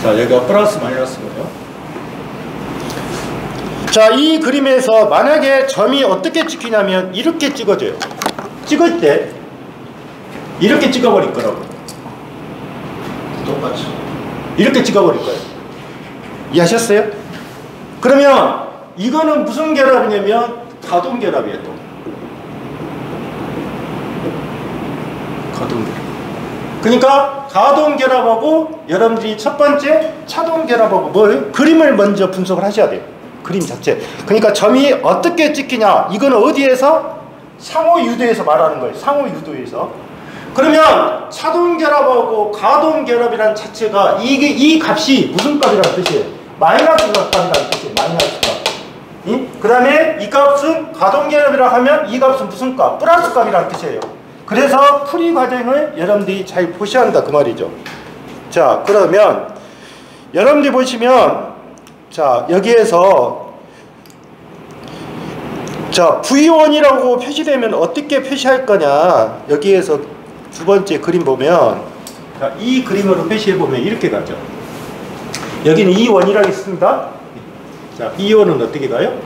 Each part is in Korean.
자, 여기가 플러스 마이너스고요. 자, 이 그림에서 만약에 점이 어떻게 찍히냐면 이렇게 찍어져요. 찍을 때 이렇게 찍어버릴 거라고. 똑같이. 이렇게 찍어버릴 거예요. 이해하셨어요? 그러면 이거는 무슨 결합이냐면 가동결합이에요. 또 가동결합. 그러니까 가동결합하고 여러분들이 첫 번째 차동결합하고 뭘 그림을 먼저 분석을 하셔야 돼요. 그림 자체. 그러니까 점이 어떻게 찍히냐, 이거는 어디에서? 상호유도에서 말하는 거예요. 상호유도에서. 그러면 차동결합하고 가동결합이라는 자체가 이 값이 무슨 값이라는 뜻이에요? 마이너스 값이라는 뜻이에요. 마이너스 값. 그 다음에 이 값은 가동결합이라 하면 이 값은 무슨 값? 플러스 값이라는 뜻이에요. 그래서 풀이 과정을 여러분들이 잘 보셔야 한다 그 말이죠. 자, 그러면 여러분들이 보시면 자, 여기에서 자, V1이라고 표시되면 어떻게 표시할 거냐, 여기에서 두 번째 그림 보면 자, 이 그림으로 표시해 보면 이렇게 가죠. 여기는 E1이라고 있습니다. 자, E1은 어떻게 가요?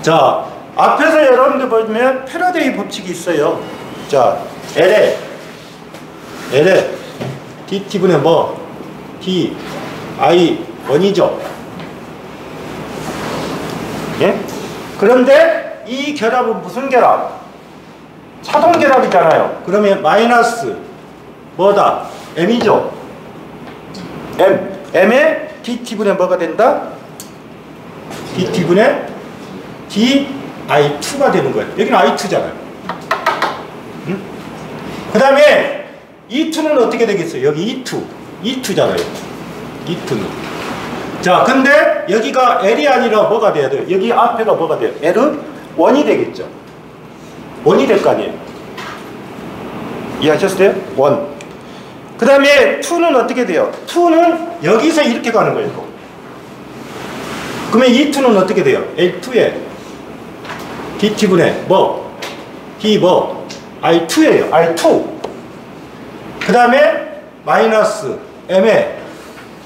자, 앞에서 여러분들 보면 패러데이 법칙이 있어요. 자, L에 DT분의 뭐 D I1이죠. 예? 그런데 이 결합은 무슨 결합? 차동결합이잖아요. 그러면 마이너스 뭐다? M이죠. M에 DT분의 뭐가 된다? DT분의 DI2가 되는 거예요. 여기는 I2잖아요. 응? 그 다음에 E2는 어떻게 되겠어요? 여기 E2잖아요. E2는. 자, 근데 여기가 L이 아니라 뭐가 돼야 돼요? 여기 앞에가 뭐가 돼요? L은 1이 되겠죠. 1이 될 거 아니에요. 이해하셨어요? 1. 그 다음에 2는 어떻게 돼요? 2는 여기서 이렇게 가는 거예요. 또. 그러면 E2는 어떻게 돼요? L2에 DT분의 뭐? D 뭐? I2예요. I2. 그 다음에 마이너스 M에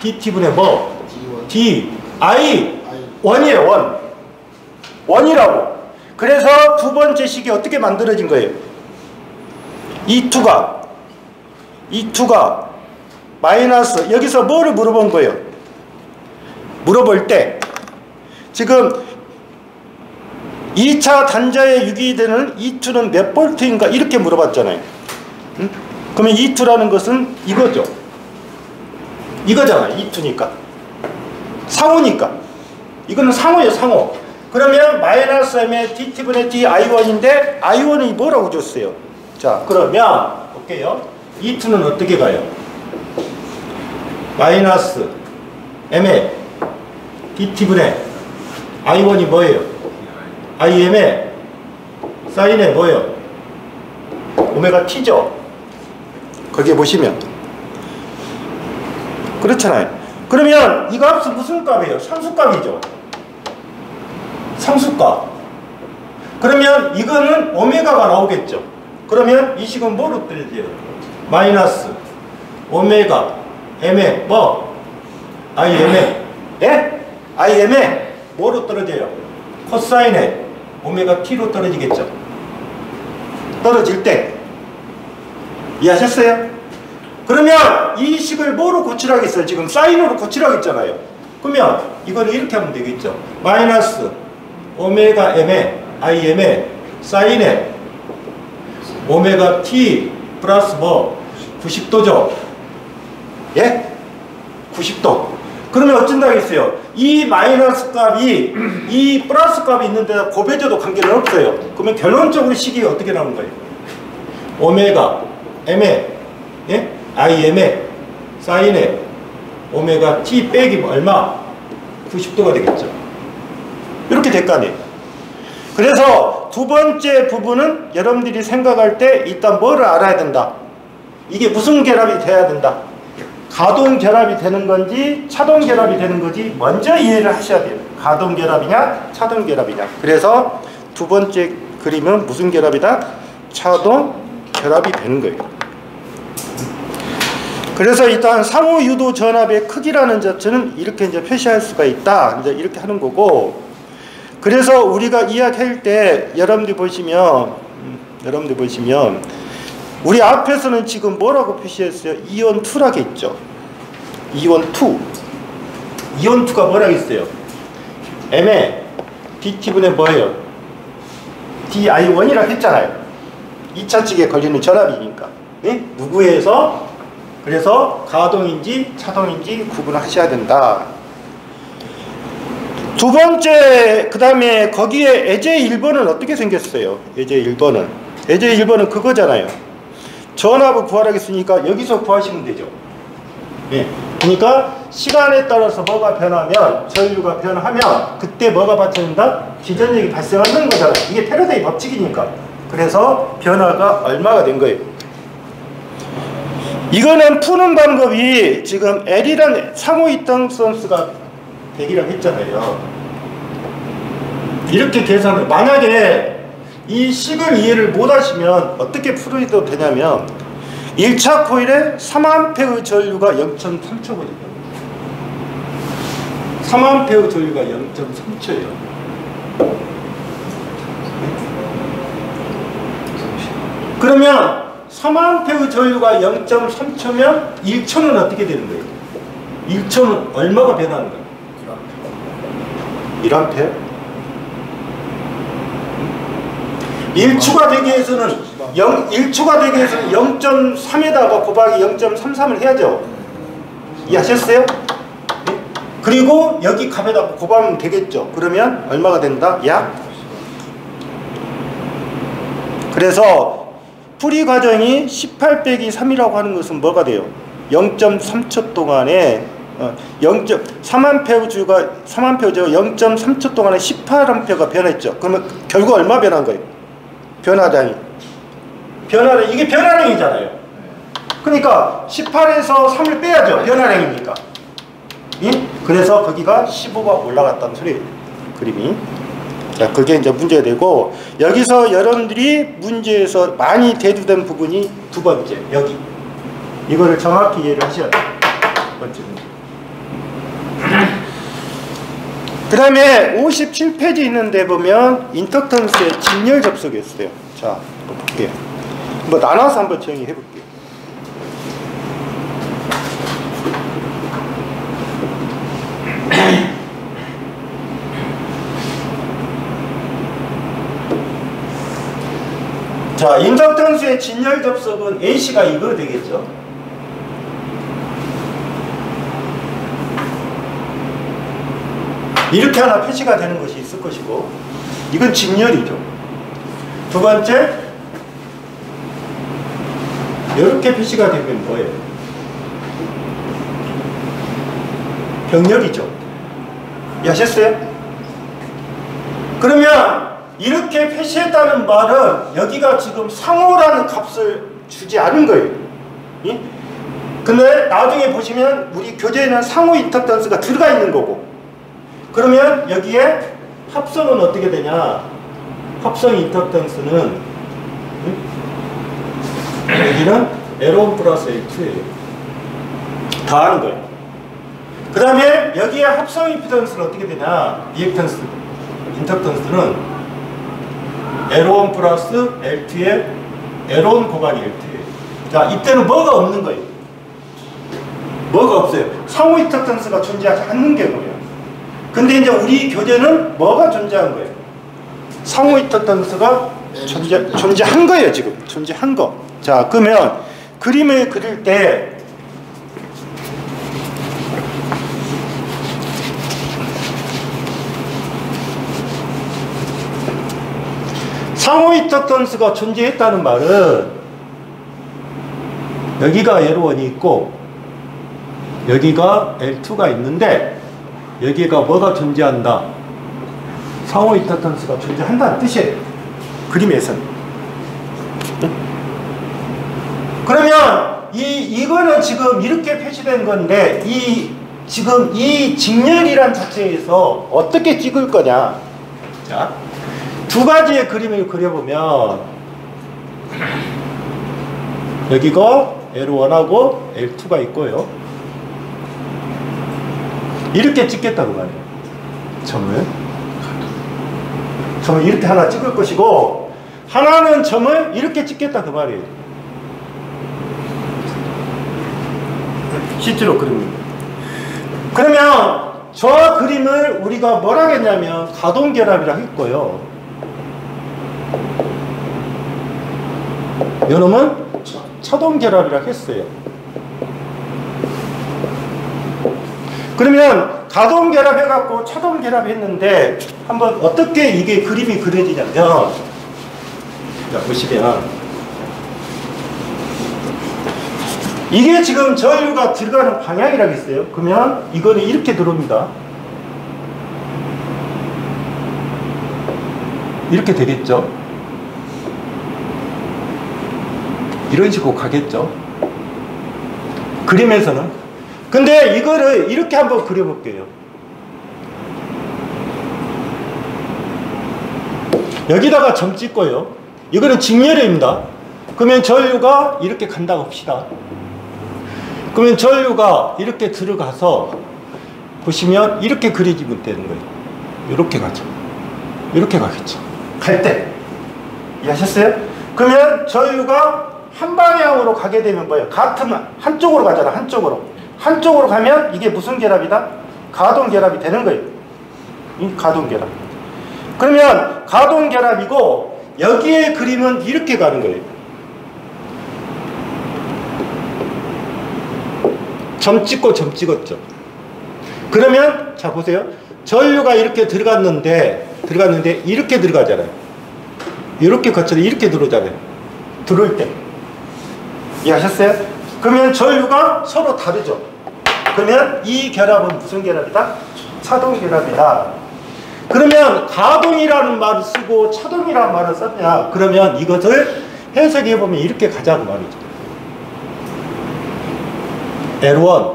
DT분의 뭐? D I1이에요. 1이라고. 그래서 두 번째 식이 어떻게 만들어진 거예요? E2가 마이너스, 여기서 뭐를 물어본 거예요? 물어볼 때 지금 2차 단자에 유기되는 E2는 몇 볼트인가 이렇게 물어봤잖아요. 응? 그러면 E2라는 것은 이거죠. 이거잖아. E2니까 상호니까. 이거는 상호예요. 상호. 그러면 마이너스 M의 DT분의 D I1인데 I1이 뭐라고 줬어요? 자, 그러면 볼게요. E2는 어떻게 가요? 마이너스 M의 DT분의 I1이 뭐예요? IM의 사인에 뭐예요? 오메가 T죠? 거기에 보시면 그렇잖아요. 그러면 이 값은 무슨 값이에요? 상수값이죠. 상수값. 그러면 이거는 오메가가 나오겠죠. 그러면 이 식은 뭐로 떨어져요? 마이너스 오메가 M에 뭐? IM에 예? IM에 뭐로 떨어져요? 코사인에 오메가 T로 떨어지겠죠. 떨어질 때 이해하셨어요? 그러면 이 식을 뭐로 고치라겠어요? 지금 사인으로 고치라겠잖아요. 그러면 이거를 이렇게 하면 되겠죠. 마이너스 오메가 M에 IM에 사인에 오메가 T 플러스 뭐 90도죠. 예? 90도. 그러면 어쩐다 하겠어요? 이 마이너스 값이 이 플러스 값이 있는데 곱해져도 관계는 없어요. 그러면 결론적으로 식이 어떻게 나오는 거예요? 오메가 M에 예? IM에 사인에 오메가 T 빼기 얼마? 90도가 되겠죠. 이렇게 될 거 아니에요. 그래서 두 번째 부분은 여러분들이 생각할 때 일단 뭐를 알아야 된다. 이게 무슨 결합이 돼야 된다. 가동 결합이 되는 건지 차동 결합이 되는 건지 먼저 이해를 하셔야 돼요. 가동 결합이냐 차동 결합이냐. 그래서 두 번째 그림은 무슨 결합이다? 차동 결합이 되는 거예요. 그래서 일단 상호 유도 전압의 크기라는 자체는 이렇게 이제 표시할 수가 있다. 이제 이렇게 하는 거고. 그래서 우리가 이야기할 때 여러분들 보시면 우리 앞에서는 지금 뭐라고 표시했어요? 이온 2라고 했죠. 이온 2. 이온 2가 뭐라고 했어요? M에 DT분의 뭐예요? DI1이라고 했잖아요. 2차 측에 걸리는 전압이니까. 네? 누구에서? 그래서 가동인지 차동인지 구분하셔야 된다. 두 번째, 그 다음에 거기에 예제 1번은 어떻게 생겼어요? 예제 1번은. 예제 1번은 그거잖아요. 전압을 구하라겠으니까 여기서 구하시면 되죠. 예. 그러니까 시간에 따라서 뭐가 변하면, 전류가 변하면 그때 뭐가 발생한다? 기전력이 발생하는 거잖아요. 이게 패러데이 법칙이니까. 그래서 변화가 얼마가 된 거예요. 이거는 푸는 방법이 지금 L이란 상호 이터넌스가 100이라고 했잖아요. 이렇게 계산을, 만약에 이 식을 이해를 못 하시면 어떻게 풀어도 되냐면 1차 코일에 3A의 전류가 0.3초거든요. 3A의 전류가 0.3초예요. 그러면 3A의 전류가 0.3초면 1초는 어떻게 되는 거예요? 1초는 얼마가 변하는 거예요? 1A? 1초가 되기 위해서는 1초가 되기 위해서는 0.3에다가 곱하기 0.33을 해야죠. 이해하셨어요? 네? 그리고 여기 값에다가 곱하면 되겠죠. 그러면 얼마가 된다? 약? 그래서 풀이 과정이 18 빼기 3이라고 하는 것은 뭐가 돼요? 0.3초 동안에 3A의 주가 0.3초 동안에 18A가 변했죠. 그러면 결국 얼마 변한 거예요? 변화량이. 이게 변화량이잖아요. 그러니까 18에서 3을 빼야죠. 변화량이니까. 예? 그래서 거기가 15가 올라갔다는 소리예요. 그림이. 자, 그게 이제 문제가 되고, 여기서 여러분들이 문제에서 많이 대두된 부분이 두 번째, 여기. 이거를 정확히 이해를 하셔야 돼요. 두 번째 문제. 그 다음에 57페이지 있는데 보면 인덕턴스의 직렬 접속이 있어요. 자, 한번 볼게요. 뭐 나눠서 한번 정의해 볼게요. 자, 인덕턴스의 직렬 접속은 A씨가 이거 되겠죠. 이렇게 하나 표시가 되는 것이 있을 것이고, 이건 직렬이죠. 두 번째, 이렇게 표시가 되면 뭐예요? 병렬이죠. 이해하셨어요? 그러면 이렇게 표시했다는 말은 여기가 지금 상호라는 값을 주지 않은 거예요. 예? 근데 나중에 보시면 우리 교재에는 상호 인덕턴스가 들어가 있는 거고, 그러면 여기에 합성은 어떻게 되냐? 합성 인덕턴스는 여기는 L1 플러스 L2예요. 다 하는 거예요. 그 다음에 여기에 합성 임피던스는 어떻게 되냐? 리액턴스 인덕턴스는 L1 플러스 L2에 L1 곱하기 L2예요. 자, 이때는 뭐가 없는 거예요? 뭐가 없어요? 상호 인덕턴스가 존재하지 않는 경우예요. 근데 이제 우리 교재는 뭐가 존재한 거예요? 상호 인덕턴스가 존재한 거예요, 지금. 존재한 거. 자, 그러면 그림을 그릴 때 상호 인덕턴스가 존재했다는 말은 여기가 L1이 있고 여기가 L2가 있는데 여기가 뭐가 존재한다? 상호 인덕턴스가 존재한다는 뜻이에요. 그림에서는. 그러면 이거는 지금 이렇게 표시된 건데 지금 이 직렬이란 자체에서 어떻게 찍을 거냐? 자, 두 가지의 그림을 그려보면 여기가 L1하고 L2가 있고요. 이렇게 찍겠다고 말이에요. 점을 이렇게 하나 찍을 것이고, 하나는 점을 이렇게 찍겠다 그 말이에요. 실제로 그립니다. 그러면 저 그림을 우리가 뭐라 하겠냐면 가동결합이라고 했고요. 요놈은 차동결합이라고 했어요. 그러면 가동결합 해갖고 차동결합 했는데 한번 어떻게 이게 그림이 그려지냐면, 자 보시면 이게 지금 전류가 들어가는 방향이라고 했어요. 그러면 이거는 이렇게 들어옵니다. 이렇게 되겠죠. 이런 식으로 가겠죠. 그림에서는. 근데 이거를 이렇게 한번 그려볼게요. 여기다가 점 찍고요. 이거는 직렬입니다. 그러면 전류가 이렇게 간다고 합시다. 그러면 전류가 이렇게 들어가서 보시면 이렇게 그려지면 되는 거예요. 이렇게 가죠. 이렇게 가겠죠. 갈 때. 이해하셨어요? 그러면 전류가 한 방향으로 가게 되면 뭐예요? 같으면 한쪽으로 가잖아. 한쪽으로 가면 이게 무슨 결합이다? 가동결합이 되는 거예요. 이 가동결합. 그러면 가동결합이고, 여기에 그림은 이렇게 가는 거예요. 점 찍고 점 찍었죠. 그러면 자 보세요. 전류가 이렇게 들어갔는데 이렇게 들어가잖아요. 이렇게 거쳐서 이렇게 들어오잖아요. 들어올 때. 이해하셨어요? 그러면 전류가 서로 다르죠. 그러면 이 결합은 무슨 결합이다? 차동결합이다. 그러면 가동이라는 말을 쓰고 차동이라는 말을 썼냐? 그러면 이것을 해석해 보면 이렇게 가자고 말이죠. L1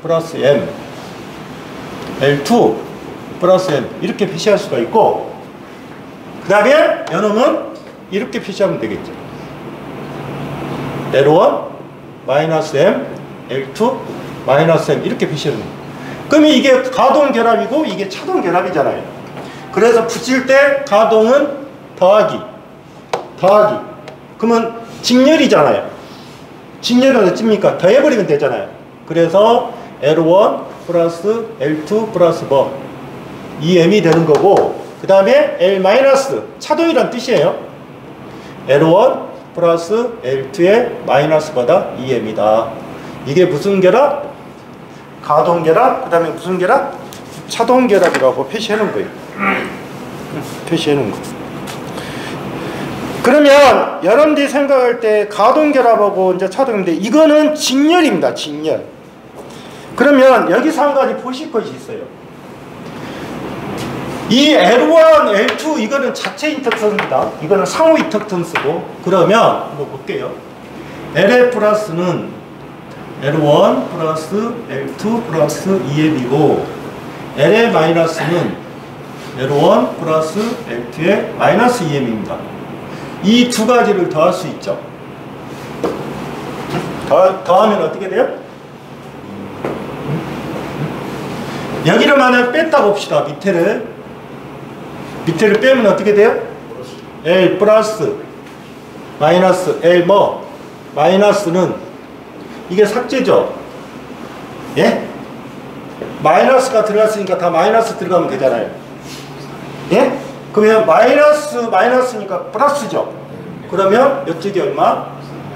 플러스 M, L2 플러스 M 이렇게 표시할 수가 있고, 그 다음에 요놈은 이렇게 표시하면 되겠죠. L1 마이너스 M, L2 마이너스 M 이렇게 표시하는 거예요. 그러면 이게 가동결합이고 이게 차동결합이잖아요. 그래서 붙일 때 가동은 더하기. 그러면 직렬이잖아요. 직렬은 어찌입니까? 더해버리면 되잖아요. 그래서 L1 플러스 L2 플러스 뭐 2M이 되는 거고, 그 다음에 L 마이너스 차동이란 뜻이에요. L1 플러스 L2의 마이너스보다 2M이다. 이게 무슨 결합? 가동결합. 그 다음에 무슨 결합? 차동결합이라고 표시하는 거예요. 표시하는 거. 그러면 여러분들이 생각할 때 가동결합하고 이제 차동인데, 이거는 직렬입니다. 직렬. 그러면 여기서 한 가지 보실 것이 있어요. 이 L1, L2 이거는 자체 인덕턴스입니다. 이거는 상호 인덕턴스고, 그러면 한번 볼게요. LA 플러스는 L1 플러스 L2 플러스 2M이고, LA 마이너스는 L1 플러스 L2의 마이너스 2M입니다. 이 두 가지를 더할 수 있죠. 더하면 어떻게 돼요? 여기를 만약 뺐다 봅시다. 밑에를 빼면 어떻게 돼요? L 플러스 마이너스 L 뭐 마이너스는 이게 삭제죠. 예? 마이너스가 들어갔으니까 다 마이너스 들어가면 되잖아요. 예? 그러면 마이너스니까 플러스죠. 그러면 이쪽이 얼마?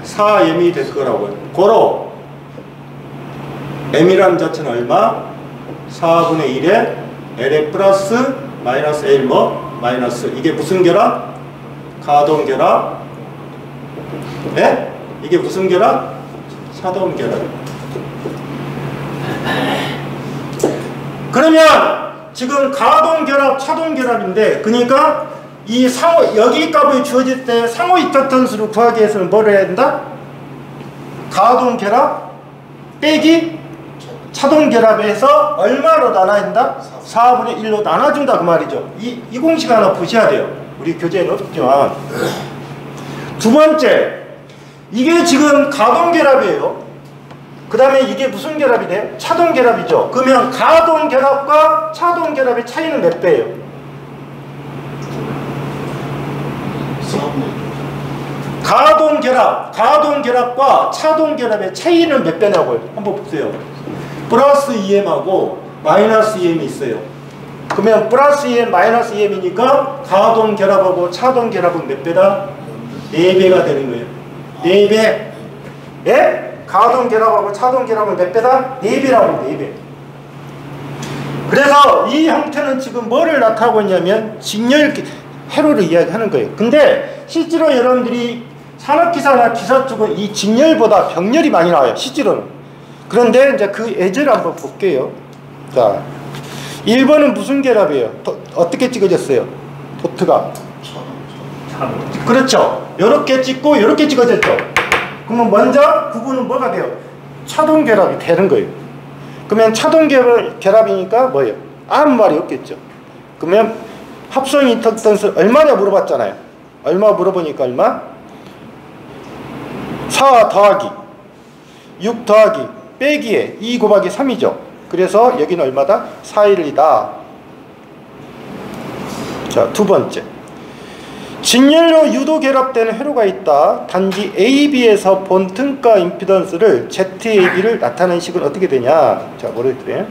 4m이 될 거라고요. 고로 m이라는 자체는 얼마? 4분의 1에 L의 플러스 마이너스 L 뭐? 마이너스. 이게 무슨 결합? 가동결합. 네? 이게 무슨 결합? 차동결합. 그러면 지금 가동결합, 차동결합인데, 그러니까 이 상호, 여기 값이 주어질 때 상호 인덕턴스를 구하기 위해서는 뭘 해야 된다? 가동결합 빼기 차동결합에서 얼마로 나눠야 된다? 4분의 1로 나눠준다 그 말이죠. 이 공식 하나 보셔야 돼요. 우리 교재에는 없지만. 두 번째, 이게 지금 가동결합이에요. 그 다음에 이게 무슨 결합이 돼요? 차동결합이죠. 그러면 가동결합과 차동결합의 차이는 몇 배예요? 가동결합과 차동결합의 차이는 몇 배냐고요? 한번 보세요. 플러스 EM하고 마이너스 EM이 있어요. 그러면 플러스 EM, 마이너스 EM이니까 가동결합하고 차동결합은 몇 배다? 4배가 되는 거예요. 4배. 예? 가동결합하고 차동결합은 몇 배다? 4배라고, 4배. 그래서 이 형태는 지금 뭐를 나타내고 있냐면 직렬 회로를 이야기하는 거예요. 근데 실제로 여러분들이 산업기사나 기사 쪽은 이 직렬보다 병렬이 많이 나와요. 실제로는. 그런데 이제 그 예제를 한번 볼게요. 자, 1번은 무슨 결합이에요? 어떻게 찍어졌어요? 도트가. 그렇죠. 요렇게 찍고 요렇게 찍어졌죠. 그러면 먼저 구분은 뭐가 돼요? 차동결합이 되는 거예요. 그러면 차동결합이니까 뭐예요? 아무 말이 없겠죠. 그러면 합성 인덕턴스 얼마냐 물어봤잖아요. 얼마 물어보니까 얼마? 4 더하기 6 더하기 빼기에 2 곱하기 3이죠. 그래서 여기는 얼마다? 4,1이다. 자, 두 번째. 직렬로 유도 결합되는 회로가 있다. 단지 AB에서 본 등가 임피던스를 ZAB를 나타내는 식은 어떻게 되냐? 자, 모르겠어요.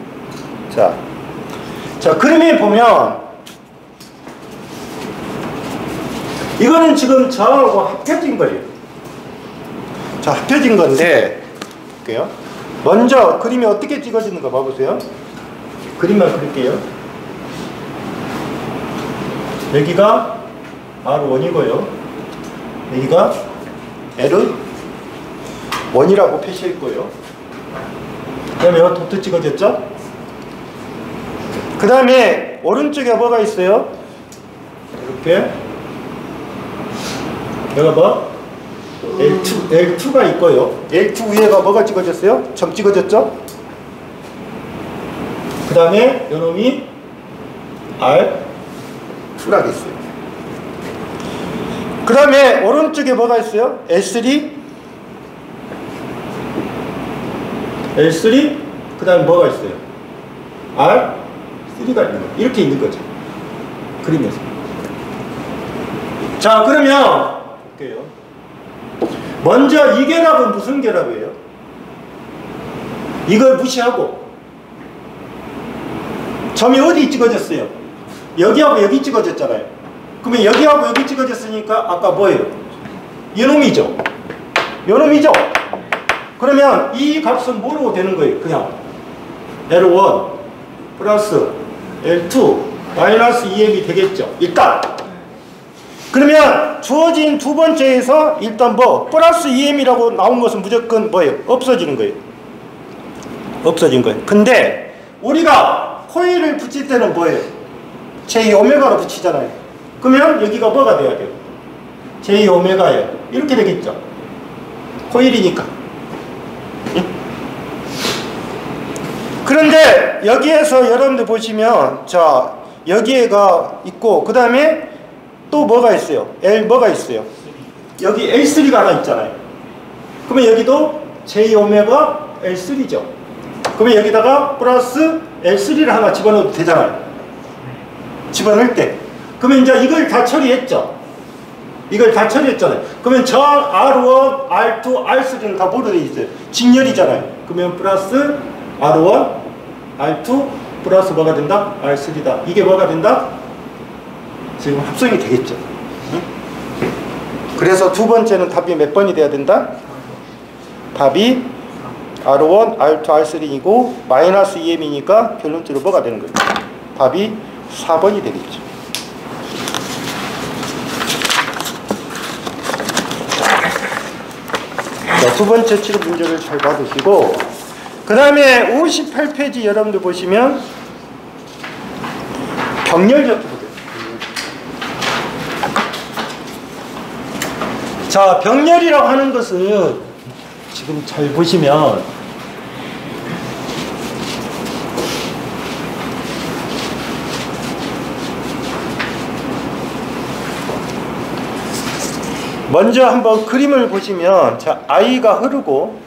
자, 그림에 보면 이거는 지금 저하고 합해진 거예요. 자, 합해진 건데 볼게요. 먼저 그림이 어떻게 찍어지는 거 봐보세요. 그림만 그릴게요. 여기가 R1이고요. 여기가 L1이라고 표시했고요. 그 다음에 여기 도트 찍어졌죠? 그 다음에 오른쪽에 뭐가 있어요? 이렇게 여기가 뭐? L2가 있고요. L2 위에가 뭐가 찍어졌어요? 점 찍어졌죠? 그 다음에 요놈이 R2라고 있어요. 그 다음에 오른쪽에 뭐가 있어요? L3, 그 다음에 뭐가 있어요? R3가 있는 거예요. 이렇게 있는 거죠. 그림에서. 자, 그러면 볼게요. 먼저 이 결합은 무슨 결합이에요? 이걸 무시하고 점이 어디 찍어졌어요? 여기하고 여기 찍어졌잖아요. 그러면 여기하고 여기 찍어졌으니까 아까 뭐예요? 요놈이죠. 요놈이죠. 그러면 이 값은 뭐로 되는 거예요? 그냥 L1 플러스 L2 마이너스 2m이 되겠죠. 일단 그러면 주어진 두 번째에서 일단 뭐 플러스 2m이라고 나온 것은 무조건 뭐예요? 없어지는 거예요. 없어진 거예요. 근데 우리가 코일을 붙일 때는 뭐예요? J-오메가로 붙이잖아요. 그러면 여기가 뭐가 돼야 돼요? J-오메가예요. 이렇게 되겠죠. 코일이니까. 응? 그런데 여기에서 여러분들 보시면 자 여기에가 있고 그 다음에 또 뭐가 있어요? L 뭐가 있어요? 여기 L3가 하나 있잖아요. 그러면 여기도 J-오메가 L3죠. 그러면 여기다가 플러스 L3를 하나 집어넣어도 되잖아요. 집어넣을 때. 그러면 이제 이걸 다 처리했죠. 이걸 다 처리했잖아요. 그러면 저 R1, R2, R3는 다 뭐로 되어 있어요? 직렬이잖아요. 그러면 플러스 R1, R2 플러스 뭐가 된다? R3다. 이게 뭐가 된다? 지금 합성이 되겠죠. 응? 그래서 두 번째는 답이 몇 번이 돼야 된다? 답이 R1, R2, R3이고 마이너스 2m이니까 결론적으로 뭐가 되는 거예요? 답이 4번이 되겠죠. 자, 두 번째 취급 문제를 잘 받으시고 그 다음에 58페이지 여러분들 보시면 병렬적 보세요. 자, 병렬이라고 하는 것은 지금 잘 보시면 먼저 한번 그림을 보시면, 자, I가 흐르고,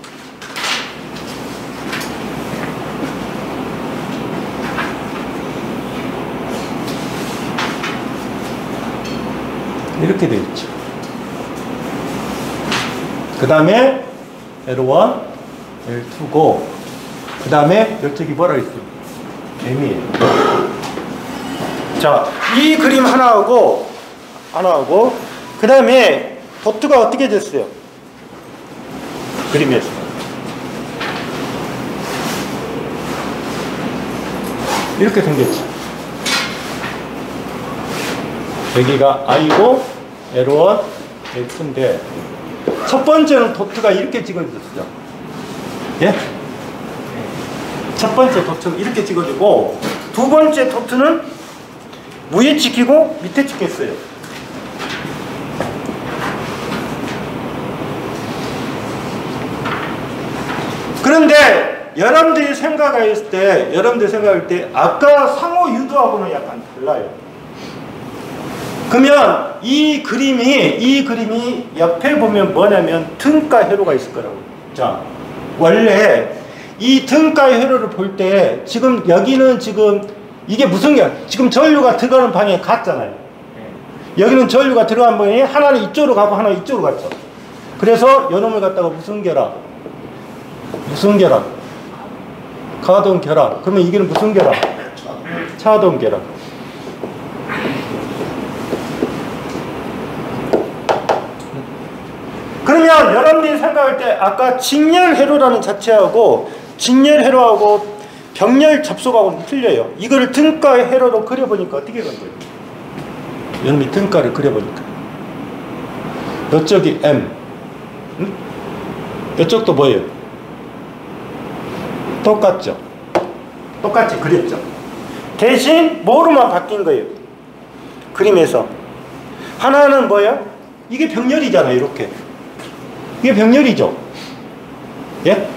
이렇게 되어 있죠. 그 다음에 L1, L2고, 그 다음에 이쪽이 뭐라 했어요? M이에요. 자, 이 그림 하나하고, 그 다음에 도트가 어떻게 됐어요? 그림에서. 이렇게 생겼죠. 여기가 I고, L1, L2인데, 첫 번째는 도트가 이렇게 찍어졌죠. 예? 첫 번째 도트는 이렇게 찍어지고, 두 번째 도트는 위에 찍히고 밑에 찍혔어요. 그런데 여러분들이 생각할 때 아까 상호 유도하고는 약간 달라요. 그러면 이 그림이 옆에 보면 뭐냐면 등가 회로가 있을 거라고. 자, 원래 이 등가 회로를 볼 때 지금 여기는 지금 이게 무슨 게 지금 전류가 들어가는 방향이 같잖아요. 여기는 전류가 들어가는 방향이 하나는 이쪽으로 가고 하나는 이쪽으로 갔죠. 그래서 요놈을 갖다가 무슨 결합? 가동 결합. 그러면 이게는 무슨 결합? 차동 결합. 그러면 여러분들이 생각할 때 아까 직렬 회로라는 자체하고 병렬 접속하고는 틀려요. 이거를 등가 회로로 그려보니까 어떻게 된 거예요? 여러분이 등가를 그려보니까 이쪽이 M, 응? 이쪽도 뭐예요? 똑같죠? 똑같이 그렸죠? 대신 뭐로만 바뀐 거예요? 그림에서 하나는 뭐예요? 이게 병렬이잖아요. 이렇게 이게 병렬이죠? 예?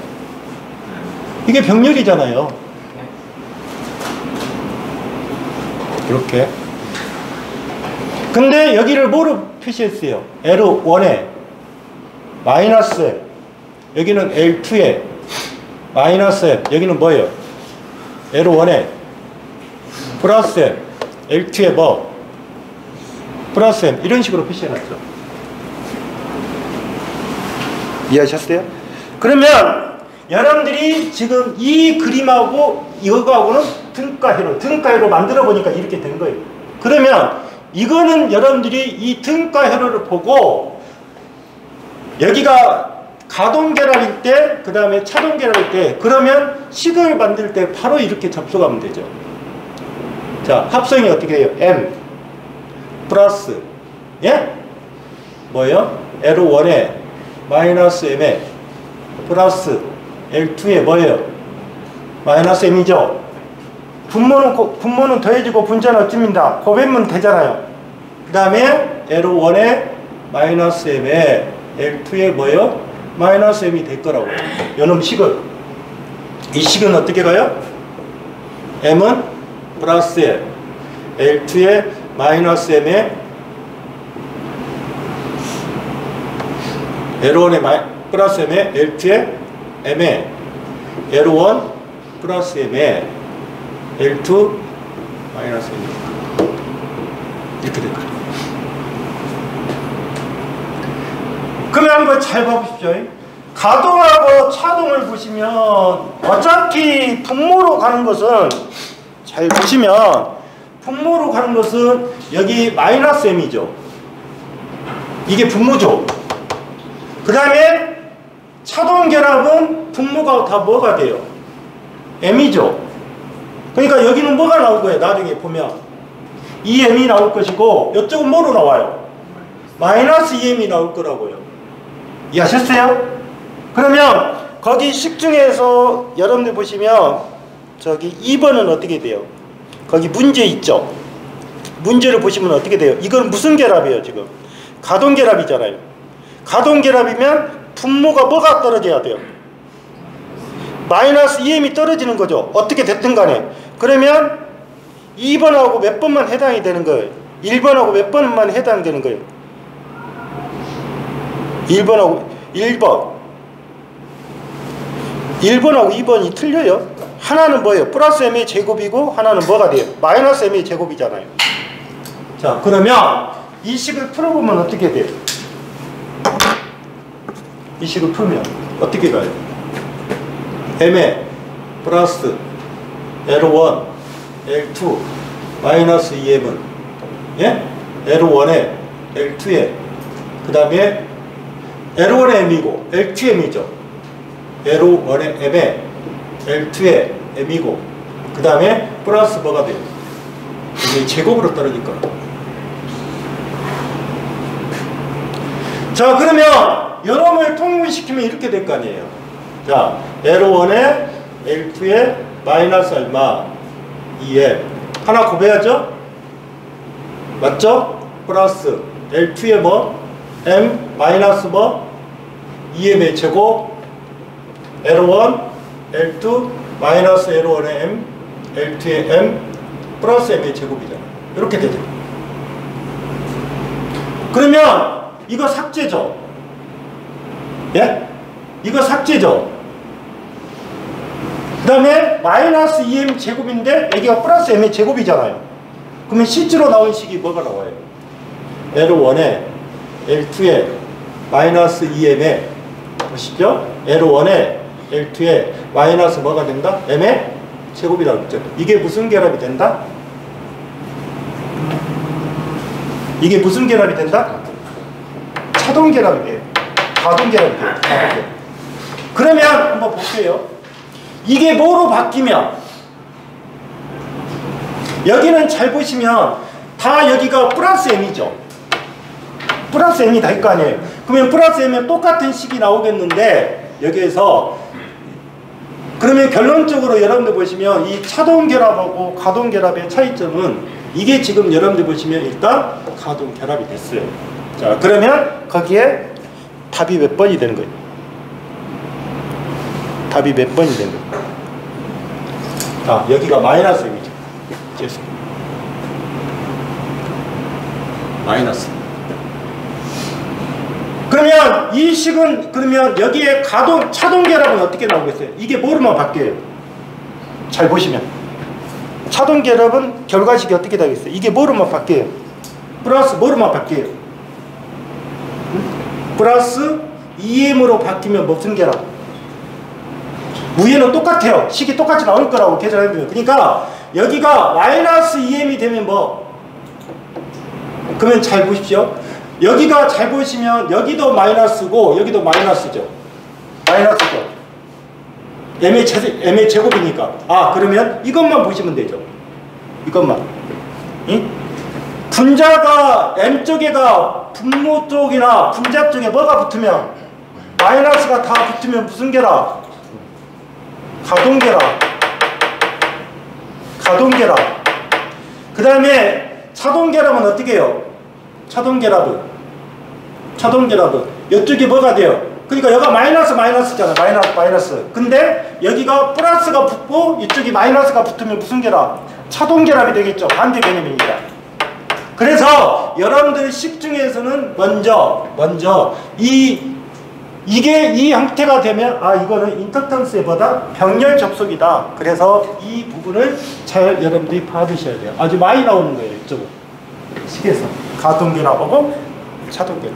이게 병렬이잖아요. 이렇게. 근데 여기를 뭐로 표시했어요? L1에 마이너스 M, 여기는 L2에 마이너스 M, 여기는 뭐예요? L1에 플러스 M, L2에 뭐? 플러스 M, 이런 식으로 표시해놨죠. 이해하셨어요? 그러면 여러분들이 지금 이 그림하고 이거하고는 등가회로 만들어 보니까 이렇게 된 거예요. 그러면 이거는 여러분들이 이 등가회로를 보고 여기가 가동결합일 때, 그 다음에 차동결합일 때, 그러면 식을 만들 때 바로 이렇게 접속하면 되죠. 자, 합성이 어떻게 해요? M 플러스, 예? 뭐예요? L1에 마이너스 M에 플러스 L2에 뭐예요? 마이너스 M이죠. 분모는 더해지고 분자는 어찌입니다. 곱하면 되잖아요. 그 다음에 L1에 마이너스 M에 L2에 뭐예요? 마이너스 M이 될 거라고. 요놈 식은, 이 식은 어떻게 가요? M은 플러스 M, L2에 마이너스 M에 L1에 플러스 M에 L2에 M에 L1 플러스 M에 L2 마이너스 M 이렇게 될 거예요. 그러면 한번 잘 봐보십시오. 가동하고 차동을 보시면 어차피 분모로 가는 것은, 잘 보시면 분모로 가는 것은 여기 마이너스 M이죠. 이게 분모죠. 그 다음에 차동결합은 분모가 다 뭐가 돼요? M이죠. 그러니까 여기는 뭐가 나올 거예요? 나중에 보면 2M이 나올 것이고 이쪽은 뭐로 나와요? 마이너스 2M이 나올 거라고요. 이해하셨어요? 그러면 거기 식 중에서 여러분들 보시면 저기 2번은 어떻게 돼요? 거기 문제 있죠? 문제를 보시면 어떻게 돼요? 이건 무슨 결합이에요 지금? 가동결합이잖아요. 가동결합이면 분모가 뭐가 떨어져야 돼요? 마이너스 2M이 떨어지는 거죠. 어떻게 됐든 간에. 그러면 2번하고 몇 번만 해당이 되는 거예요? 1번하고 몇 번만 해당되는 거예요? 1번하고 1번하고 2번이 틀려요. 하나는 뭐예요? 플러스 m의 제곱이고 하나는 뭐가 돼요? 마이너스 m의 제곱이잖아요. 자, 그러면 이 식을 풀어보면 어떻게 돼요? 이 식을 풀면 어떻게 가요? m에 플러스 L1, L2, 마이너스 2m은 예? L1에 L2에 그 다음에 L1에 m이고 L2에 m이죠. L1에 m에 L2에 m이고 그 다음에 플러스 뭐가 돼요? 이게 제곱으로 떨어질 거라. 자, 그러면 여러분을 통분시키면 이렇게 될 거 아니에요. 자, L1에 L2에 마이너스 얼마 2m 하나 곱해야죠. 맞죠? 플러스 L2에 뭐 m 마이너스 뭐 2m의 제곱 L1 L2 마이너스 L1에 m L2에 m 플러스 m의 제곱이잖아. 이렇게 되죠. 그러면 이거 삭제죠. 예? 이거 삭제죠. 그 다음에 마이너스 2m 제곱인데 여기가 플러스 m의 제곱이잖아요. 그러면 실제로 나온 식이 뭐가 나와요? L1에 L2에 마이너스 2m에 보시죠? L1에 L2에 마이너스 뭐가 된다? m의 제곱이라고 했죠. 이게 무슨 결합이 된다? 이게 무슨 결합이 된다? 차동 결합이 돼요. 가동 결합이 돼요. 가동 결합. 그러면 한번 볼게요. 이게 뭐로 바뀌면 여기는 잘 보시면 다 여기가 플러스 m이죠. 플러스 m이 될 거 아니에요. 그러면 플러스 m은 똑같은 식이 나오겠는데 여기에서 그러면 결론적으로 여러분들 보시면 이 차동 결합하고 가동 결합의 차이점은 이게 지금 여러분들 보시면 일단 가동 결합이 됐어요. 자, 그러면 거기에 답이 몇 번이 되는 거예요? 답이 몇 번이 되는 거예요? 자, 여기가 마이너스 m이죠. 죄송. 마이너스. 그러면 이 식은 그러면 여기에 차동 결합은 어떻게 나오겠어요? 이게 뭐로만 바뀌어요? 잘 보시면 차동 결합은 결과식이 어떻게 되겠어요? 이게 뭐로만 바뀌어요? 플러스 뭐로만 바뀌어요? 플러스 2m으로 바뀌면 무슨 결합? 위에는 똑같아요. 식이 똑같이 나올 거라고 계산해주면. 그러니까 여기가 마이너스 2m이 되면 뭐? 그러면 잘 보십시오. 여기가 잘 보시면 여기도 마이너스고 여기도 마이너스죠. 마이너스죠. m의 제곱이니까. 아, 그러면 이것만 보시면 되죠. 이것만. 응? 분자가 m쪽에가 분모 쪽이나 분자 쪽에 뭐가 붙으면 마이너스가 다 붙으면 무슨 결합? 가동 결합. 가동 결합. 그 다음에 차동 결합은 어떻게 해요? 차동 결합은 이쪽이 뭐가 돼요? 그러니까 여기가 마이너스잖아. 마이너스. 근데 여기가 플러스가 붙고 이쪽이 마이너스가 붙으면 무슨 결합? 차동 결합이 되겠죠. 반대 개념입니다. 그래서 여러분들 식 중에서는 먼저 이게 이 형태가 되면 아, 이거는 인덕턴스보다 병렬 접속이다. 그래서 이 부분을 잘 여러분들이 봐두셔야 돼요. 아주 많이 나오는 거예요. 이쪽은 식에서 가동 결합하고 차동 결합.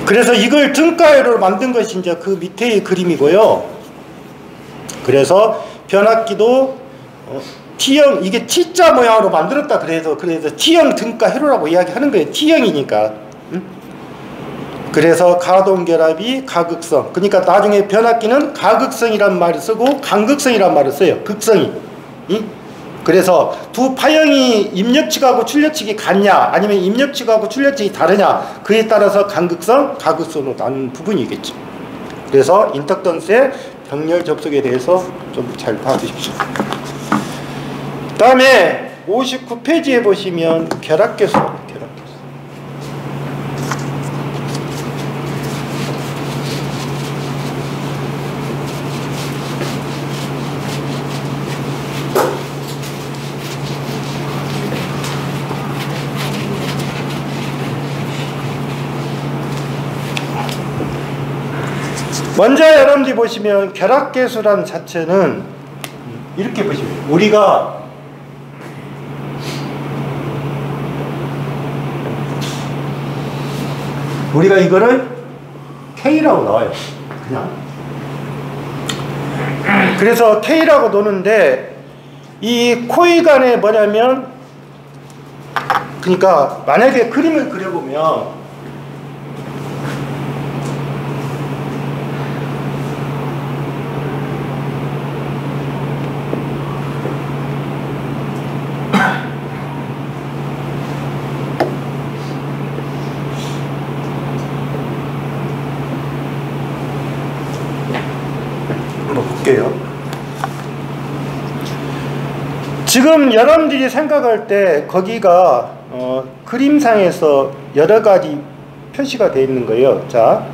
그래서 이걸 등가열로 만든 것이 이제 그 밑에의 그림이고요. 그래서 변압기도 T형, 이게 T자 모양으로 만들었다. 그래서 T형 등가 회로라고 이야기하는 거예요. T형이니까. 응? 그래서 가동결합이 가극성. 그러니까 나중에 변압기는 가극성이란 말을 쓰고 간극성이란 말을 써요. 극성이. 응? 그래서 두 파형이 입력측하고 출력측이 같냐 아니면 입력측하고 출력측이 다르냐 그에 따라서 간극성, 가극성으로 나눈 부분이겠죠. 그래서 인덕턴스의 병렬 접속에 대해서 좀 잘 봐주십시오. 그 다음에 59페이지에 보시면 결합계수. 먼저 여러분들이 보시면 결합계수란 자체는 이렇게 보시면 우리가 이거를 K라고 나와요. 그냥. 그래서 K라고 노는데 이 코일 간에 뭐냐면 그러니까 만약에 그림을 그려보면 지금 여러분들이 생각할 때 거기가 그림상에서 여러 가지 표시가 되어 있는 거예요. 자,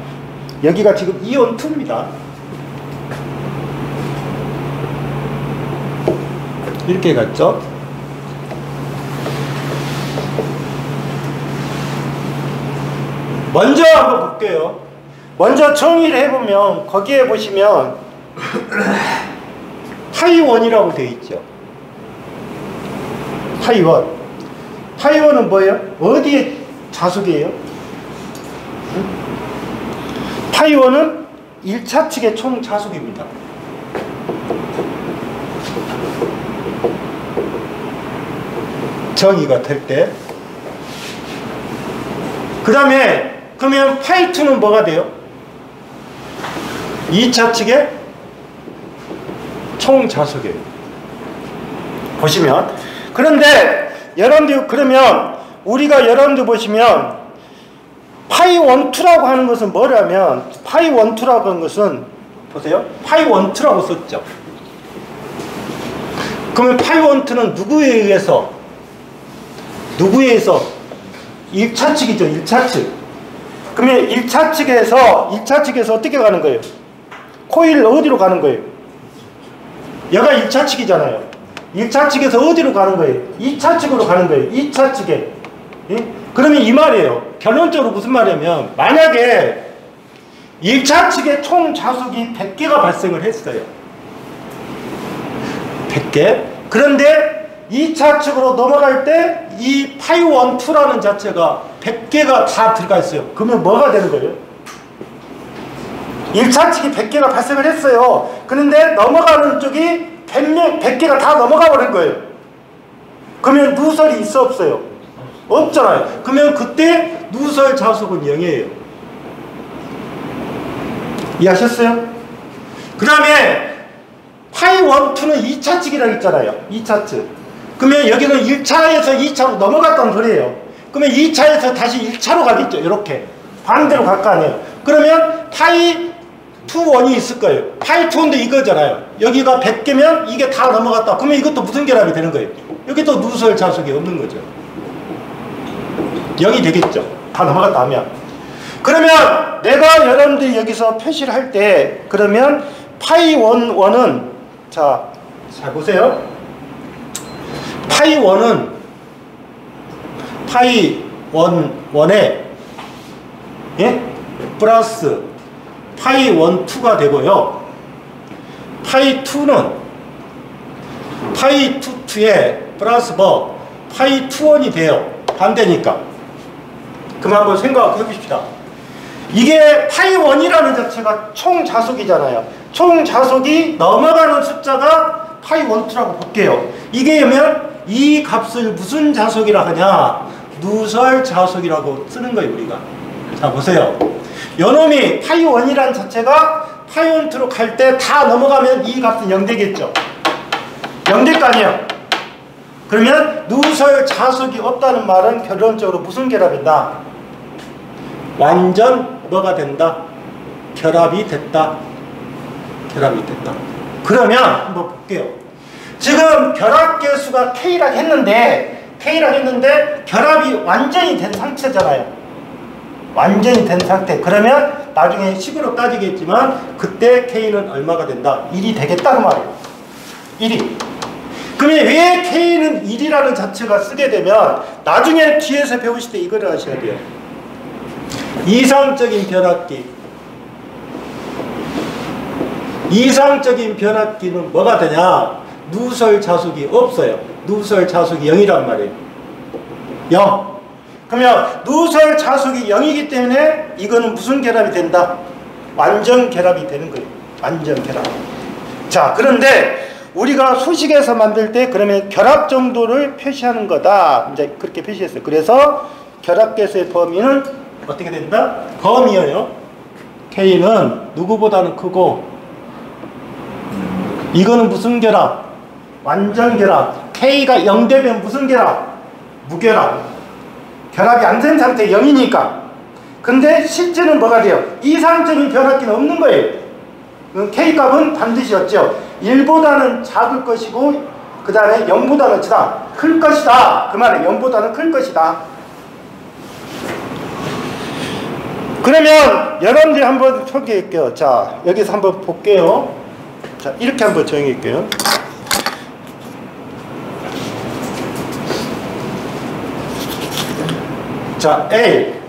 여기가 지금 이온 2입니다. 이렇게 갔죠. 먼저 한번 볼게요. 먼저 정의를 해보면 거기에 보시면 파이1이라고 되어 있죠. 파이1. 파이1은 뭐예요? 어디에 자속이에요? 파이1은 1차 측의 총 자속입니다. 정의가 될 때. 그 다음에 그러면 파이2는 뭐가 돼요? 2차 측의 총 자속이에요. 보시면. 그런데 여러분들 그러면 우리가 여러분들 보시면 파이12라고 하는 것은 뭐냐면 파이12라고 하는 것은 보세요. 파이12라고 썼죠. 그러면 파이12는 누구에 의해서 1차 측이죠. 1차 측. 그러면 1차 측에서 어떻게 가는 거예요? 코일 어디로 가는 거예요? 얘가 1차 측이잖아요. 1차 측에서 어디로 가는 거예요? 2차 측으로 가는 거예요. 2차 측에. 예? 그러면 이 말이에요. 결론적으로 무슨 말이냐면 만약에 1차 측의 총 자속이 100개가 발생을 했어요. 100개. 그런데 2차 측으로 넘어갈 때 이 파이12라는 자체가 100개가 다 들어가 있어요. 그러면 뭐가 되는 거예요? 1차 측이 100개가 발생을 했어요. 그런데 넘어가는 쪽이 100개가 다 넘어가 버린 거예요. 그러면 누설이 있어 없어요? 없잖아요. 그러면 그때 누설 자속은 0이에요. 이해하셨어요? 그 다음에 파이12는 2차 측이라고 했잖아요. 2차 측. 그러면 여기는 1차에서 2차로 넘어갔다는 소리예요. 그러면 2차에서 다시 1차로 가겠죠. 이렇게 반대로 갈 거 아니에요. 그러면 파이21이 있을 거예요. 파이2인데 이거잖아요. 여기가 100개면 이게 다 넘어갔다. 그러면 이것도 무슨 결합이 되는 거예요? 여기 또 누설 자속이 없는 거죠. 0이 되겠죠. 다 넘어갔다 하면. 그러면 내가 여러분들이 여기서 표시를 할 때 그러면 파이11은 자, 잘 보세요. 파이1은 파이11에 예? 플러스 파이12가 되고요. 파이2는 파이22에 플러스 뭐 파이21이 돼요. 반대니까. 그럼 한번 생각해 보십시다. 이게 파이1이라는 자체가 총 자속이잖아요. 총 자속이 넘어가는 숫자가 파이12라고 볼게요. 이게 그러면 이 값을 무슨 자속이라 하냐? 누설 자속이라고 쓰는 거예요, 우리가. 자, 보세요. 요놈이 파이1이라는 자체가 파이12로 갈 때 다 넘어가면 이 값은 0 되겠죠. 0 될 거 아니에요. 그러면 누설 자속이 없다는 말은 결론적으로 무슨 결합이다? 완전 뭐가 된다? 결합이 됐다. 결합이 됐다. 그러면 한번 볼게요. 지금 결합계수가 K라고 했는데 결합이 완전히 된 상태잖아요. 완전히 된 상태. 그러면 나중에 식으로 따지겠지만 그때 K는 얼마가 된다? 1이 되겠다는 말이에요. 1이. 그러면 왜 K는 1이라는 자체가 쓰게 되면 나중에 뒤에서 배우실 때 이거를 하셔야 돼요. 이상적인 변압기. 이상적인 변압기는 뭐가 되냐? 누설 자속이 없어요. 누설 자속이 0이란 말이에요. 0. 그러면 누설 자속이 0이기 때문에 이거는 무슨 결합이 된다? 완전 결합이 되는 거예요. 완전 결합. 자, 그런데 우리가 수식에서 만들 때 그러면 결합 정도를 표시하는 거다. 이제 그렇게 표시했어요. 그래서 결합계수의 범위는 어떻게 된다? 범위예요. K는 누구보다는 크고, 이거는 무슨 결합? 완전 결합. K가 0 되면 무슨 결합? 무결합. 결합이 안 된 상태 0이니까. 근데 실제는 뭐가 돼요? 이상적인 변압기는 없는 거예요. K값은 반드시 였죠. 1보다는 작을 것이고, 그 다음에 0보다는 클 것이다. 그 말은 0보다는 클 것이다. 그러면 여러분들이 한번 소개할게요. 자, 여기서 한번 볼게요. 자, 이렇게 한번 정의할게요. 자, L.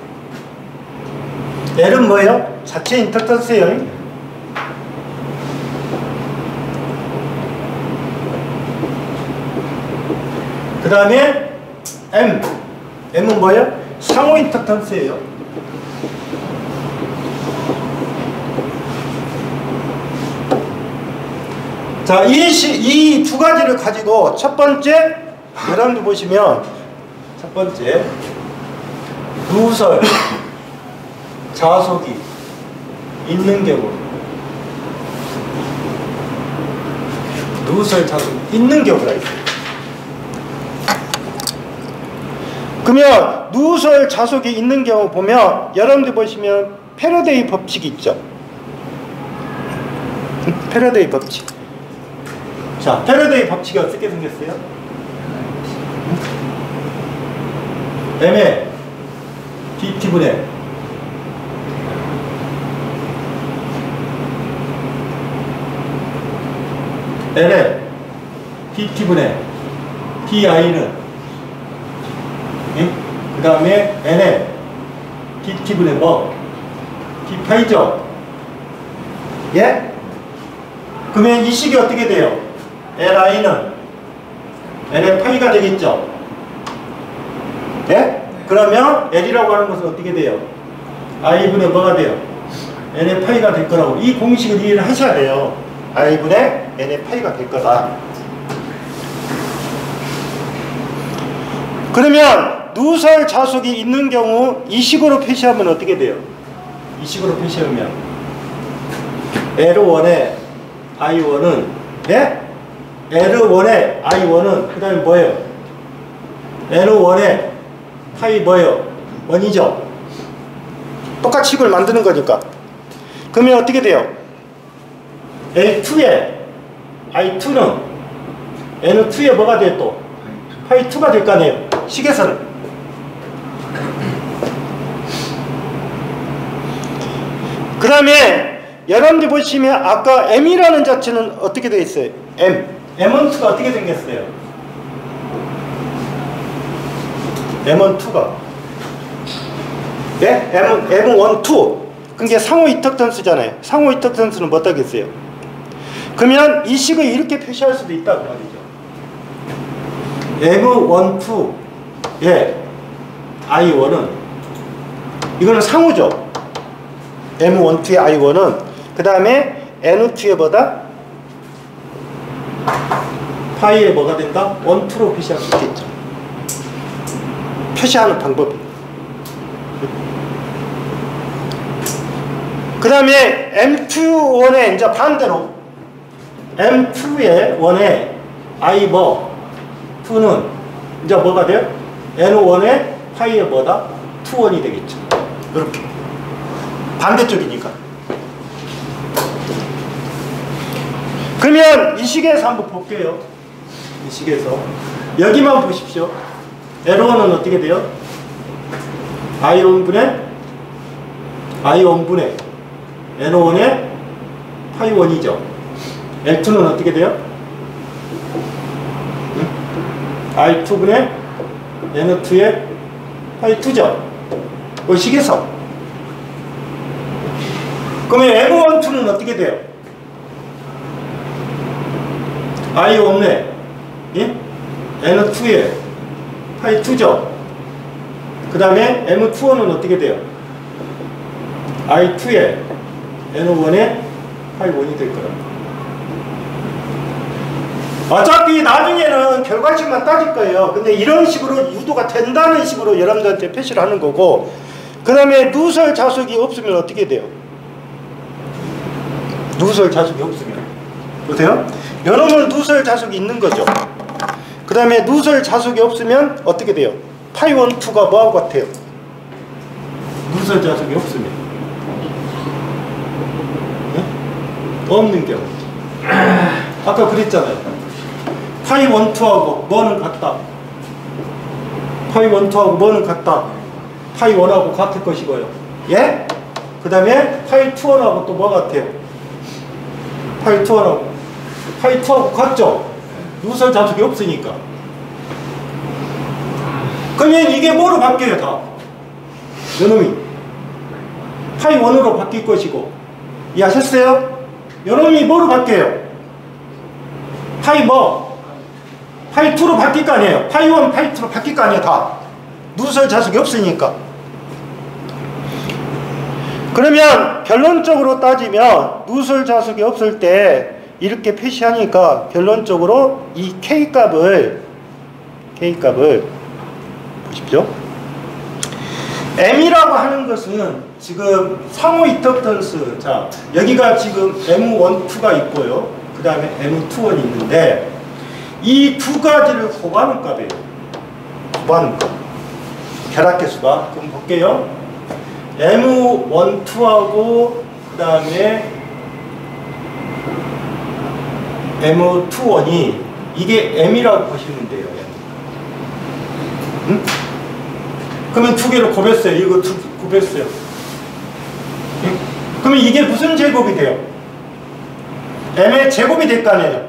L은 뭐예요? 자체 인덕턴스예요. 그 다음에 M. M은 뭐예요? 상호 인덕턴스예요. 자, 이 두 가지를 가지고 첫 번째, 여러분들 보시면 첫 번째, 누설 자속이 있는 경우, 누설 자속이 있는 경우가 있어요. 그러면 누설 자속이 있는 경우 보면 여러분들 보시면 패러데이 법칙이 있죠. 패러데이 법칙. 자, 패러데이 법칙이 어떻게 생겼어요? M의 dt분의 L의 dt분의 di는, 그 다음에 N의 dt분의 뭐? d파이죠? 예? 그러면 이 식이 어떻게 돼요? Li는 N의 파이가 되겠죠? 예? 그러면 L이라고 하는 것은 어떻게 돼요? I분의 뭐가 돼요? N의 파이가 될 거라고. 이 공식을 이해를 하셔야 돼요. I분의 N의 파이가 될 거다. 그러면 누설 자속이 있는 경우 이 식으로 표시하면 어떻게 돼요? 이 식으로 표시하면 L1의 I1은, 예? L1의 I1은 그 다음에 뭐예요? L1의 파이 뭐예요? 1이죠? 똑같이 식을 만드는 거니까. 그러면 어떻게 돼요? L2의 I2는 N2의 뭐가 돼요 또? 파이 2가 될 거 아니에요? 식에서는. 그 다음에 여러분들 보시면 아까 M이라는 자체는 어떻게 되어 있어요? M1, 2가 어떻게 생겼어요? M1, 2가, 네? M1, 2. 그게 상호 이턱턴수잖아요. 상호 이턱턴수는 뭐 하겠어요? 그러면 이 식을 이렇게 표시할 수도 있다고 말이죠. M1, 2, 예, I1은, 이거는 상호죠. M1, 2의 I1은, 그 다음에 N2의 뭐다? 파이의 뭐가 된다? 1, 2로 표시할 수 있겠죠. 표시하는 방법이. 그 다음에 M2, 1의 이제 반대로 M2의 1의 I 뭐 2는 이제 뭐가 돼요? N1의 파이의 뭐다? 2, 1이 되겠죠. 이렇게 반대쪽이니까. 그러면 이 식에서 한번 볼게요. 이 식에서 여기만 보십시오. L1은 어떻게 돼요? I1분의 N1의 파이 1이죠. L2는 어떻게 돼요? I2분의 N2의 파이 2죠. 이 식에서. 그러면 M1, 2는 어떻게 돼요? I 없네. 예? N2에 파이 2죠. 그 다음에 M2는 어떻게 돼요? I2에 N1에 파이 1이 될 거라. 어차피 나중에는 결과식만 따질 거예요. 근데 이런 식으로 유도가 된다는 식으로 여러분들한테 표시를 하는 거고, 그 다음에 누설 자속이 없으면 어떻게 돼요? 누설 자속이 없으면 보세요. 요놈은 누설 자속이 있는 거죠. 그 다음에 누설 자속이 없으면 어떻게 돼요? 파이 1, 2가 뭐하고 같아요? 누설 자속이 없으면 네? 없는 경우. 아까 그랬잖아요. 파이 1, 2하고 뭐는 같다. 파이 1, 2하고 뭐는 같다. 파이 1하고 같을 것이고요. 예? 그 다음에 파이 2, 1하고 또 뭐 같아요? 파이 2, 1하고 파이 2하고 같죠? 누설 자속이 없으니까. 그러면 이게 뭐로 바뀌어요? 다 요놈이 파이 1으로 바뀔 것이고, 이해하셨어요? 요놈이 뭐로 바뀌어요? 파이 뭐? 파이 2로 바뀔 거 아니에요? 파이 1, 파이 2로 바뀔 거 아니에요? 다 누설 자속이 없으니까. 그러면 결론적으로 따지면 누설 자속이 없을 때 이렇게 표시하니까 결론적으로 이 K값을 보십시오. M이라고 하는 것은 지금 상호 이터턴스, 자 여기가 지금 M1, 2가 있고요. 그 다음에 M2, 1이 있는데 이 두 가지를 곱하는 값이에요. 곱하는 값. 결합계수가. 그럼 볼게요. M1, 2하고 그 다음에 M2, 1이 이게 M이라고 보시면 돼요. 응? 그러면 두 개를 곱했어요. 이거 곱했어요. 응? 그러면 이게 무슨 제곱이 돼요? M의 제곱이 될 거 아니에요?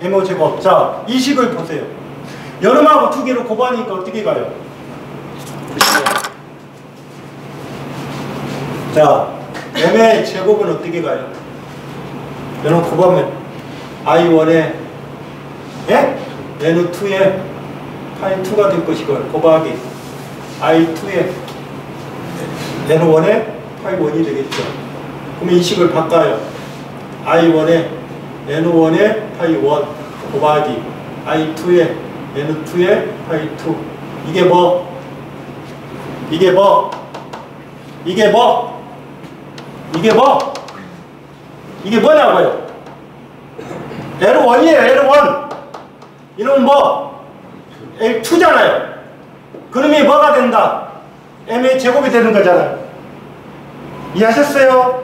M5 제곱. 자, 이 식을 보세요. 여름하고 두 개를 곱하니까 어떻게 가요? 자, M의 제곱은 어떻게 가요? 여러분 곱하면 I1에 예? N2에 파이 2가 될 것이고, 곱하기 I2에 N1에 파이 1이 되겠죠. 그러면 이 식을 바꿔요. I1에 N1에 파이 1 곱하기 I2에 N2에 파이 2. 이게 뭐? 이게 뭐? 이게 뭐? 이게 뭐? 이게 뭐냐고요? L1이에요. L1. 이놈은 뭐? L2잖아요. 그놈이 뭐가 된다? M의 제곱이 되는 거잖아요. 이해하셨어요?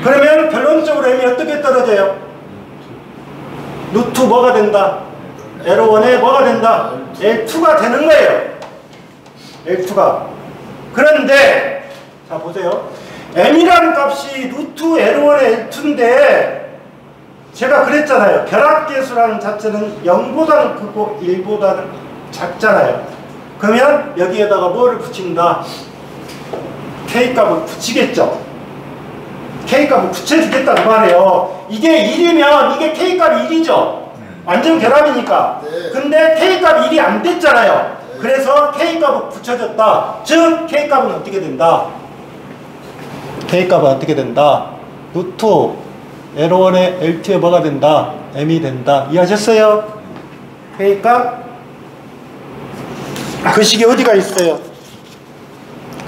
그러면 결론적으로 M이 어떻게 떨어져요? 루트 뭐가 된다? L1에 뭐가 된다? L2가 되는 거예요. L2가. 그런데 자 보세요. M이라는 값이 루트 L1에 L2인데 제가 그랬잖아요. 결합계수라는 자체는 0보다는 크고 1보다는 작잖아요. 그러면 여기에다가 뭐를 붙인다? K값을 붙이겠죠. K값을 붙여주겠다는 말이에요. 이게 1이면 이게 K값이 1이죠. 완전 결합이니까. 근데 K값이 1이 안 됐잖아요. 그래서 K값을 붙여줬다. 즉 K값은 어떻게 된다? K값은 어떻게 된다? 루트 L1에 L2에 뭐가 된다? M이 된다. 이해하셨어요? K값? 그 식이 어디가 있어요?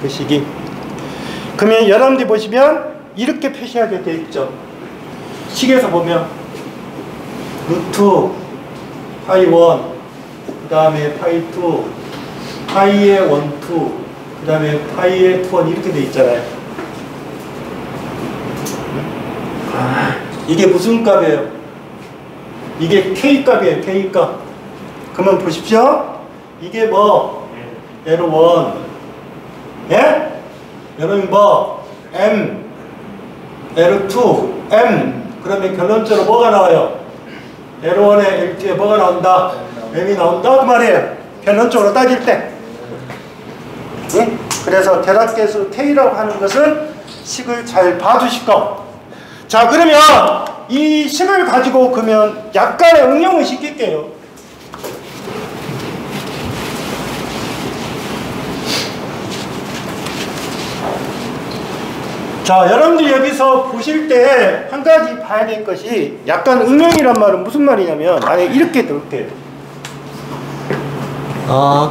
그 식이. 그러면 여러분들이 보시면 이렇게 표시하게 되어 있죠. 식에서 보면 루트 파이 1, 그 다음에 파이 2, 파이의 1, 2, 그 다음에 파이의 2, 1 이렇게 되어 있잖아요. 이게 무슨 값이에요? 이게 K값이에요. K값. 그러면 보십시오. 이게 뭐? L1. 예? 여러분 뭐? M. L2. M. 그러면 결론적으로 뭐가 나와요? L1에 L2에 뭐가 나온다? M이 나온다? 그 말이에요. 결론적으로 따질 때. 예? 그래서 결합계수 K라고 하는 것은 식을 잘 봐주실 거. 자, 그러면 이 식을 가지고 그러면 약간의 응용을 시킬게요. 자, 여러분들 여기서 보실 때 한 가지 봐야 될 것이 약간 응용이란 말은 무슨 말이냐면 만약에 이렇게 들게요.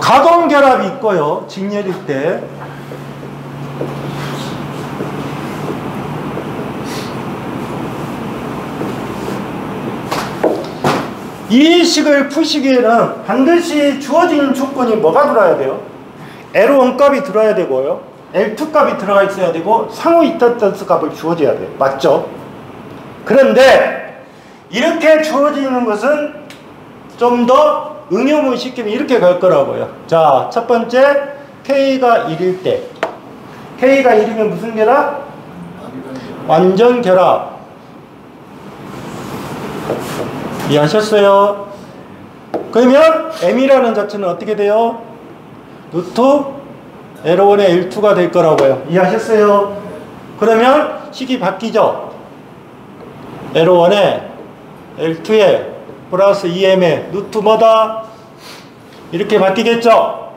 가동결합이 있고요. 직렬일 때. 이 식을 푸시기에는 반드시 주어진 조건이 뭐가 들어야 돼요? L1 값이 들어야 되고요. L2 값이 들어가 있어야 되고 상호 인덕턴스 값을 주어져야 돼요. 맞죠? 그런데 이렇게 주어지는 것은 좀 더 응용을 시키면 이렇게 갈 거라고요. 자, 첫 번째 K가 1일 때 K가 1이면 무슨 결합? 완전 결합. 이해하셨어요? 그러면 M이라는 자체는 어떻게 돼요? 루트 L1의 L2가 될 거라고요. 이해하셨어요? 그러면 식이 바뀌죠? L1에 L2에 플러스 2M에 루트 뭐다? 이렇게 바뀌겠죠?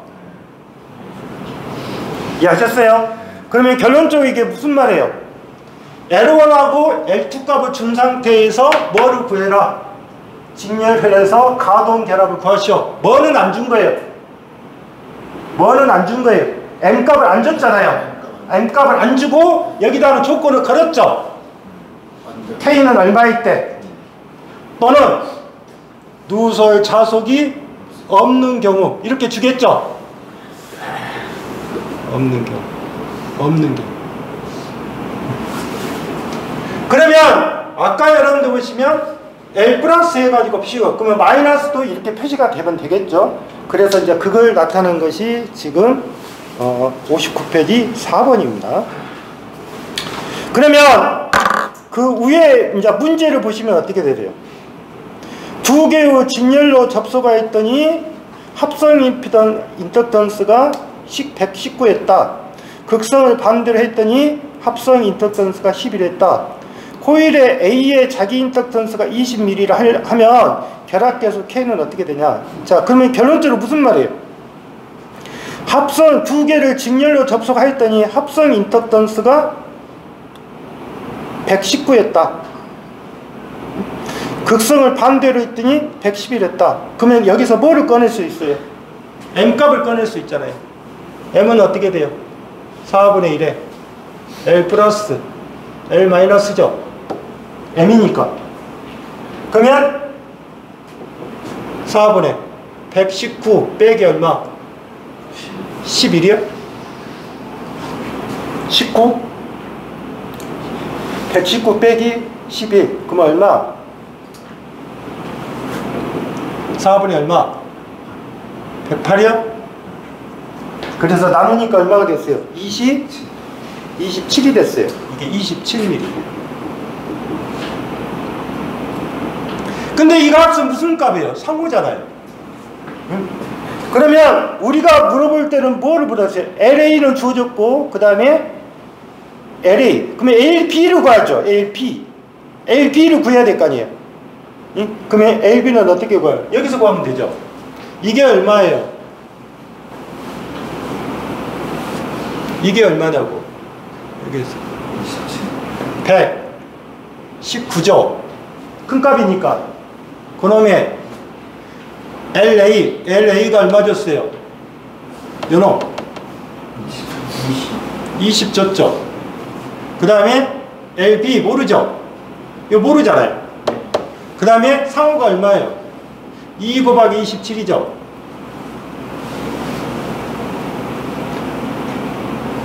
이해하셨어요? 그러면 결론적으로 이게 무슨 말이에요? L1하고 L2 값을 준 상태에서 뭐를 구해라? 직렬해서 가동 결합을 구하시오. 뭐는 안 준 거예요? 뭐는 안 준 거예요? M 값을 안 줬잖아요. M 값을 안 주고 여기다는 조건을 걸었죠. K는 얼마일 때? 또는 누설 자속이 없는 경우 이렇게 주겠죠. 없는 경우. 그러면 아까 여러분들 보시면 L 플러스 해가지고 표시가 그러면 마이너스도 이렇게 표시가 되면 되겠죠. 그래서 이제 그걸 나타낸 것이 지금 59페이지 4번입니다. 그러면 그 위에 이제 문제를 보시면 어떻게 되세요? 두 개의 직렬로 접속하였더니 합성 인덕턴스가 119였다. 극성을 반대로 했더니 합성 인덕턴스가 11했다. 코일의 A의 자기 인덕턴스가 20mm라 하면 결합계수 K는 어떻게 되냐? 자, 그러면 결론적으로 무슨 말이에요? 합성 두 개를 직렬로 접속하였더니 합성 인덕턴스가 119였다. 극성을 반대로 했더니 111했다. 그러면 여기서 뭐를 꺼낼 수 있어요? M값을 꺼낼 수 있잖아요. M은 어떻게 돼요? 4분의 1에 L 플러스 L 마이너스죠. M이니까. 그러면 4분의 119 빼기 얼마? 11이요? 19? 119 빼기 11 그러면 얼마? 4분의 얼마? 108이요? 그래서 나누니까 얼마가 됐어요? 27이 됐어요. 이게 27mm. 근데 이 값은 무슨 값이에요? 상호잖아요. 응? 그러면 우리가 물어볼 때는 뭐를 물었어요? LA는 주어졌고 그 다음에 LA 그러면 LB를 구하죠. LB를 구해야 될 거 아니에요. 응? 그러면 LB는 어떻게 구해요? 여기서 구하면 되죠. 이게 얼마예요? 이게 얼마냐고. 여기서 119죠. 큰 값이니까. 그놈의 LA가 얼마 줬어요? 요놈 20 줬죠. 그 다음에 LB 모르죠? 이거 모르잖아요. 그 다음에 상호가 얼마예요? 2 곱하기 27이죠.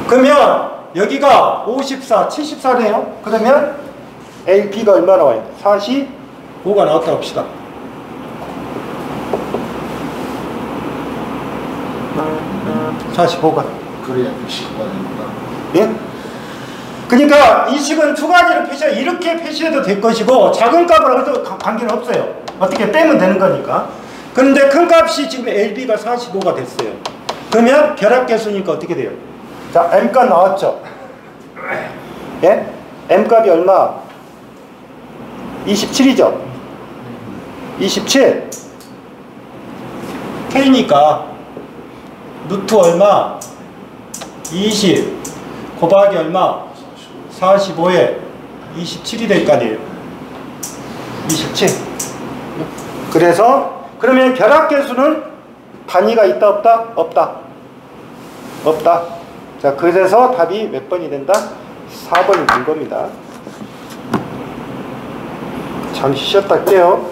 그러면 여기가 54, 74네요. 그러면 LB가 얼마 나와요? 45가 나왔다고 합시다. 그래야 119가 됩니다. 예? 그러니까 이 식은 두 가지를 이렇게 표시해도 될 것이고 작은 값을 해도 관계는 없어요. 어떻게 빼면 되는 거니까. 그런데 큰 값이 지금 LB가 45가 됐어요. 그러면 결합계수니까 어떻게 돼요? 자, M값 나왔죠? 예? M값이 얼마? 27이죠? 27. K니까 루트 얼마? 20 곱하기 얼마? 45에 27이 될 거 아니에요. 27. 그래서 그러면 결합계수는 단위가 있다 없다? 없다. 없다. 자, 그래서 답이 몇 번이 된다? 4번이 된 겁니다. 잠시 쉬었다 할게요.